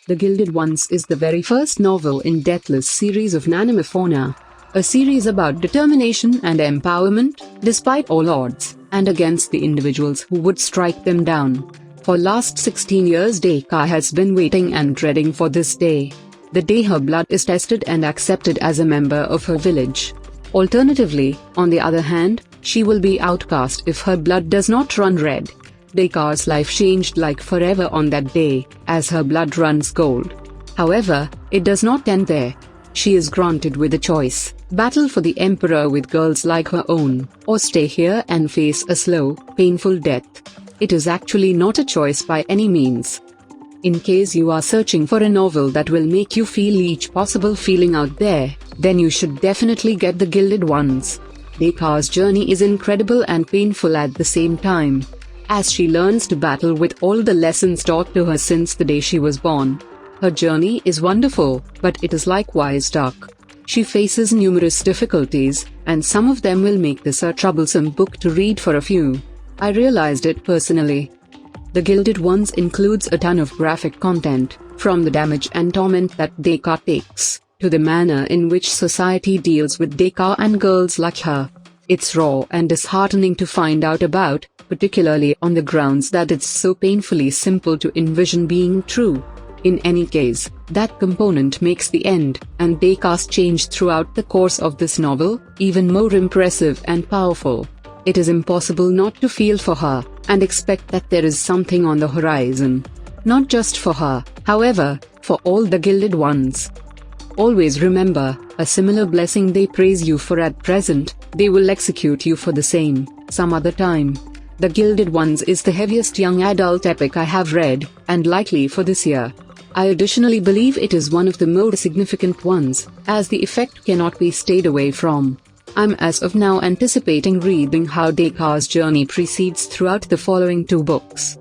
The Gilded Ones is the very first novel in Deathless series of Nanimophona, a series about determination and empowerment, despite all odds, and against the individuals who would strike them down. For last 16 years Deka has been waiting and dreading for this day. The day her blood is tested and accepted as a member of her village. Alternatively, on the other hand, she will be outcast if her blood does not run red. Deka's life changed like forever on that day, as her blood runs gold. However, it does not end there. She is granted with a choice: battle for the Emperor with girls like her own, or stay here and face a slow, painful death. It is actually not a choice by any means. In case you are searching for a novel that will make you feel each possible feeling out there, then you should definitely get The Gilded Ones. Deka's journey is incredible and painful at the same time, as she learns to battle with all the lessons taught to her since the day she was born. Her journey is wonderful, but it is likewise dark. She faces numerous difficulties, and some of them will make this a troublesome book to read for a few. I realized it personally. The Gilded Ones includes a ton of graphic content, from the damage and torment that Deka takes, to the manner in which society deals with Deka and girls like her. It's raw and disheartening to find out about, particularly on the grounds that it's so painfully simple to envision being true. In any case, that component makes the end, and Deka's change throughout the course of this novel, even more impressive and powerful. It is impossible not to feel for her, and expect that there is something on the horizon. Not just for her, however, for all the Gilded Ones. Always remember, a similar blessing they praise you for at present, they will execute you for the same, some other time. The Gilded Ones is the heaviest young adult epic I have read, and likely for this year. I additionally believe it is one of the more significant ones, as the effect cannot be stayed away from. I'm as of now anticipating reading how Deka's journey proceeds throughout the following two books.